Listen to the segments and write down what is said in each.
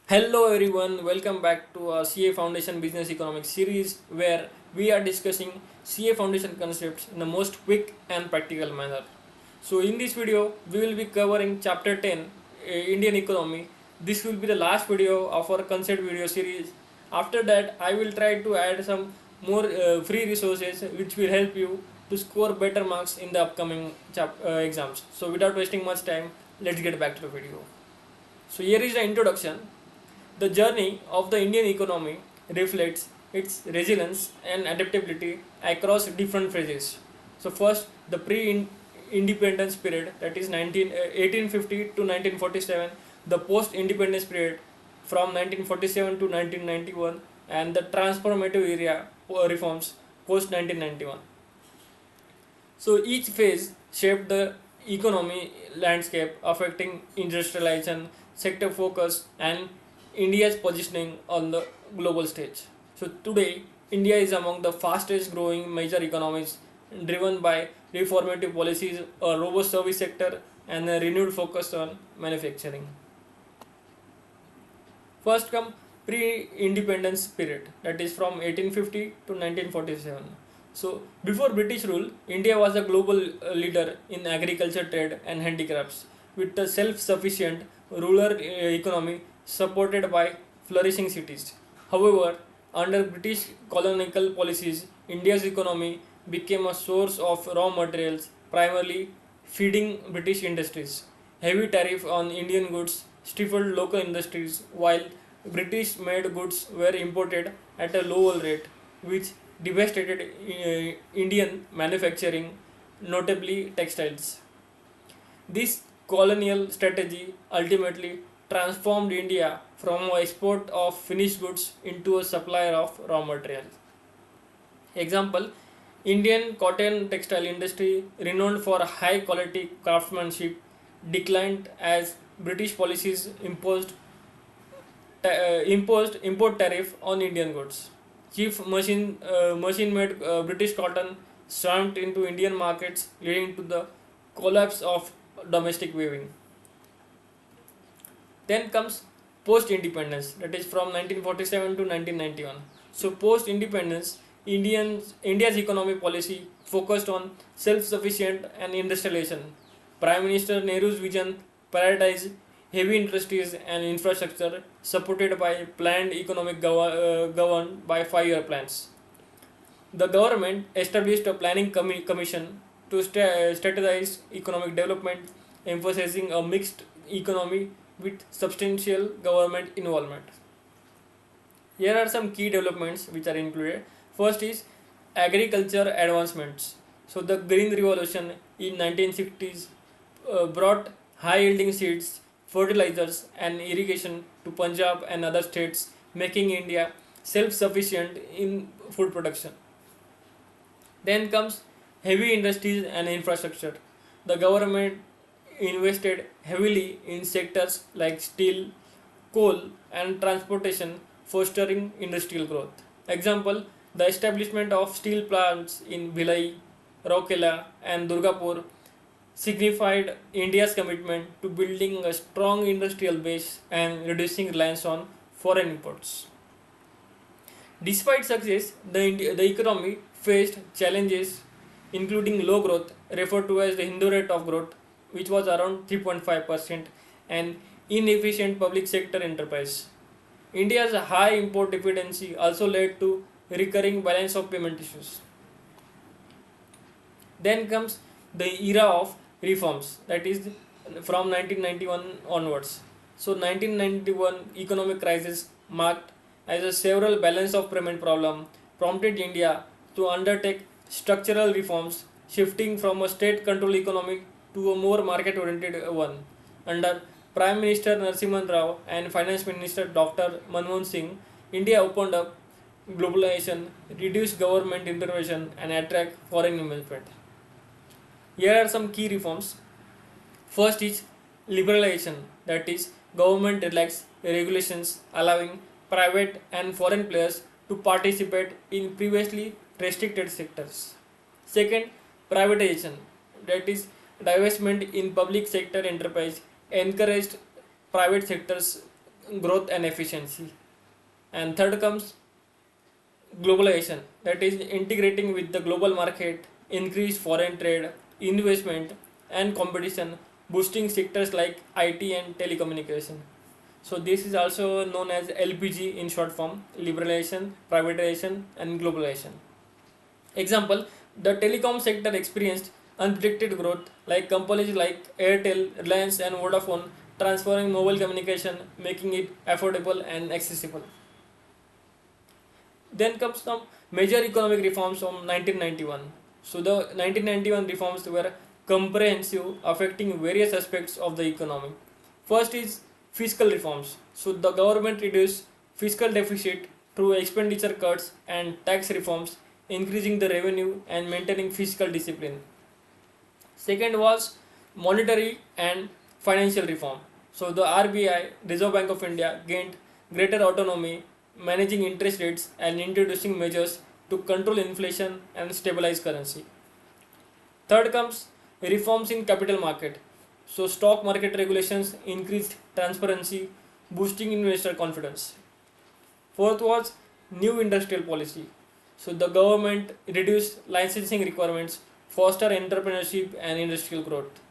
Hello everyone, welcome back to our CA Foundation Business Economics series where we are discussing CA Foundation concepts in the most quick and practical manner. So in this video, we will be covering chapter 10 Indian economy. This will be the last video of our concept video series. After that, I will try to add some more free resources which will help you to score better marks in the upcoming exams. So without wasting much time, let's get back to the video. So here is the introduction. The journey of the Indian economy reflects its resilience and adaptability across different phases. So first, the pre-independence period, that is 1850 to 1947, the post-independence period from 1947 to 1991, and the transformative area reforms post 1991. So each phase shaped the economy landscape, affecting industrialization, sector focus, and India's positioning on the global stage. So today, India is among the fastest growing major economies, driven by reformative policies, a robust service sector, and a renewed focus on manufacturing. First come pre-independence period, that is from 1850 to 1947. So before British rule, India was a global leader in agriculture, trade, and handicrafts, with a self-sufficient rural economy supported by flourishing cities. However, under British colonial policies, India's economy became a source of raw materials, primarily feeding British industries. Heavy tariff on Indian goods stifled local industries, while British made goods were imported at a lower rate, which devastated Indian manufacturing, notably textiles. This colonial strategy ultimately transformed India from an export of finished goods into a supplier of raw materials. Example: Indian cotton textile industry, renowned for high quality craftsmanship, declined as British policies imposed import tariff on Indian goods. Chief machine made British cotton shrunk into Indian markets, leading to the collapse of domestic weaving. Then comes post independence, that is from 1947 to 1991. So post independence, India's economic policy focused on self sufficient and industrialization. Prime Minister Nehru's vision prioritized heavy industries and infrastructure, supported by planned economic governed by 5-year plans. The government established a planning commission to strategize economic development, emphasizing a mixed economy with substantial government involvement. Here are some key developments which are included. First is agriculture advancements. So the Green Revolution in 1960s brought high yielding seeds, fertilizers, and irrigation to Punjab and other states, making India self sufficient in food production. Then comes heavy industries and infrastructure. The government invested heavily in sectors like steel, coal, and transportation, fostering industrial growth. Example: the establishment of steel plants in Bhilai, Rourkela, and Durgapur signified India's commitment to building a strong industrial base and reducing reliance on foreign imports. Despite success, the economy faced challenges including low growth, referred to as the Hindu rate of growth, which was around 3.5%, and inefficient public sector enterprise. India's high import dependency also led to recurring balance of payment issues. Then comes the era of reforms, that is from 1991 onwards. So 1991 economic crisis marked as a several balance of payment problem prompted India to undertake structural reforms, shifting from a state controlled economy to a more market oriented one. Under Prime Minister Narasimhan Rao and Finance Minister Dr. Manmohan Singh, India opened up globalization, reduced government intervention, and attract foreign investment. Here are some key reforms. First is liberalization, that is, government relaxed regulations allowing private and foreign players to participate in previously restricted sectors. Second, privatization, that is, divestment in public sector enterprise encouraged private sectors growth and efficiency. And third comes globalization, that is integrating with the global market, increased foreign trade, investment, and competition, boosting sectors like IT and telecommunication. So this is also known as LPG in short form: liberalization, privatization, and globalization. Example: the telecom sector experienced unpredicted growth, like companies like Airtel, Reliance, and Vodafone transferring mobile communication, making it affordable and accessible. Then comes some major economic reforms from 1991. So the 1991 reforms were comprehensive, affecting various aspects of the economy. First is fiscal reforms. So the government reduced fiscal deficit through expenditure cuts and tax reforms, increasing the revenue and maintaining fiscal discipline. Second was monetary and financial reform. So the RBI, Reserve Bank of India, gained greater autonomy, managing interest rates and introducing measures to control inflation and stabilize currency. Third comes reforms in capital market. So stock market regulations increased transparency, boosting investor confidence. Fourth was new industrial policy. So the government reduced licensing requirements, foster entrepreneurship and industrial growth.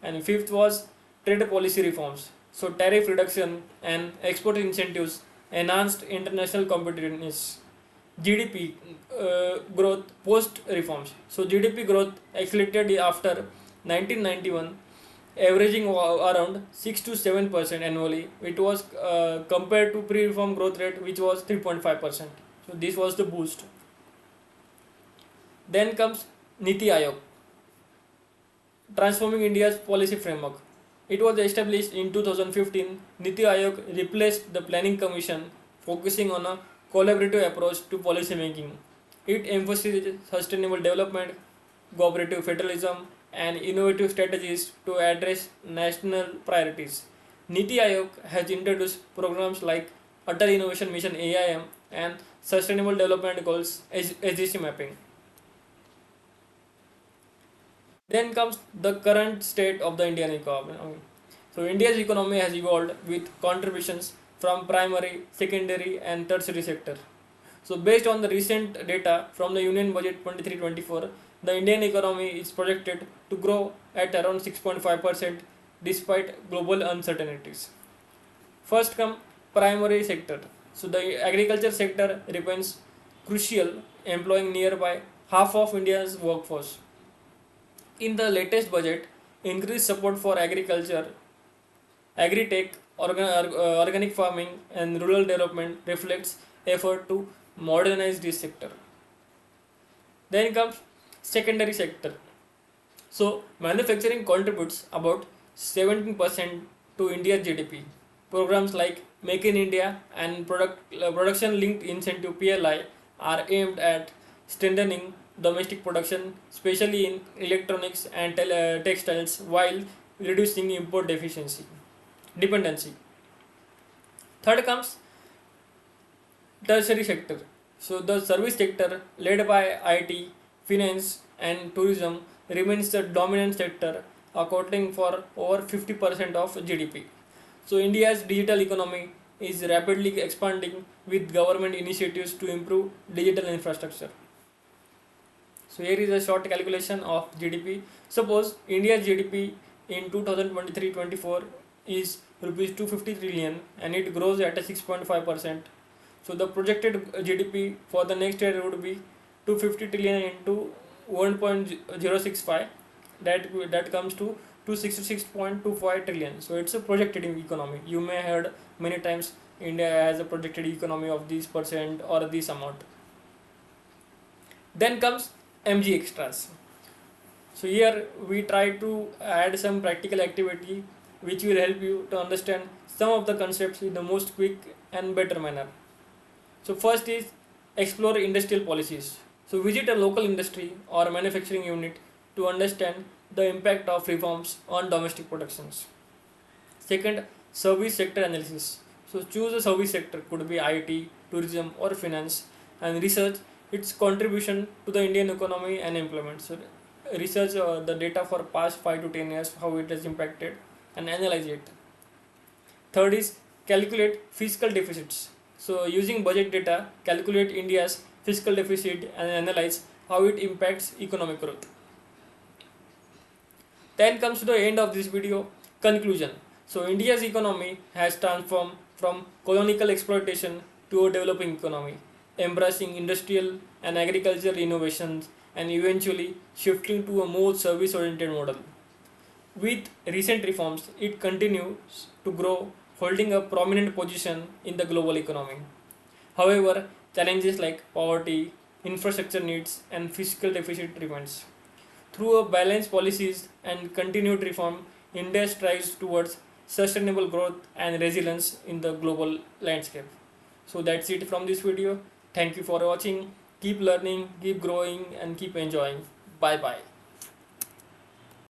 And fifth was trade policy reforms. So tariff reduction and export incentives enhanced international competitiveness. GDP growth post reforms. So GDP growth accelerated after 1991, averaging around 6 to 7% annually. It was compared to pre-reform growth rate, which was 3.5%. So this was the boost. Then comes Niti Aayog, transforming India's policy framework. It was established in 2015. Niti Aayog replaced the Planning Commission, focusing on a collaborative approach to policy making. It emphasizes sustainable development, cooperative federalism, and innovative strategies to address national priorities. Niti Aayog has introduced programs like Atal Innovation Mission AIM and Sustainable Development Goals SDG mapping. Then comes the current state of the Indian economy. So India's economy has evolved with contributions from primary, secondary, and tertiary sector. So based on the recent data from the Union Budget 23-24, the Indian economy is projected to grow at around 6.5% despite global uncertainties. First come primary sector. So the agriculture sector remains crucial, employing nearby half of India's workforce. In the latest budget, increased support for agriculture, agri-tech, organic farming, and rural development reflects effort to modernize this sector. Then comes secondary sector. So manufacturing contributes about 17% to India's GDP. Programs like Make in India and production linked incentive PLI are aimed at strengthening domestic production, especially in electronics and textiles, while reducing import dependency. Third comes tertiary sector. So the service sector, led by IT, finance, and tourism, remains the dominant sector, accounting for over 50% of GDP. So India's digital economy is rapidly expanding with government initiatives to improve digital infrastructure. So here is a short calculation of GDP. Suppose India's GDP in 2023-24 is rupees 250 trillion and it grows at a 6.5%. So the projected GDP for the next year would be 250 trillion into 1.065. That comes to 266.25 trillion. So it's a projected economy. You may have heard many times India has a projected economy of this percent or this amount. Then comes MG extras. So here we try to add some practical activity which will help you to understand some of the concepts in the most quick and better manner. So first is explore industrial policies. So visit a local industry or manufacturing unit to understand the impact of reforms on domestic productions. Second, service sector analysis. So choose a service sector, could be IT, tourism or finance, and research its contribution to the Indian economy and employment. So research the data for past 5 to 10 years, how it has impacted, and analyze it. Third is calculate fiscal deficits. So using budget data, calculate India's fiscal deficit and analyze how it impacts economic growth. Then comes to the end of this video. Conclusion. So India's economy has transformed from colonial exploitation to a developing economy, embracing industrial and agricultural innovations and eventually shifting to a more service oriented model. With recent reforms, it continues to grow, holding a prominent position in the global economy. However, challenges like poverty, infrastructure needs, and fiscal deficit remains. Through a balanced policies and continued reform, India strives towards sustainable growth and resilience in the global landscape. So that's it from this video. Thank you for watching. Keep learning, keep growing, and keep enjoying. Bye bye.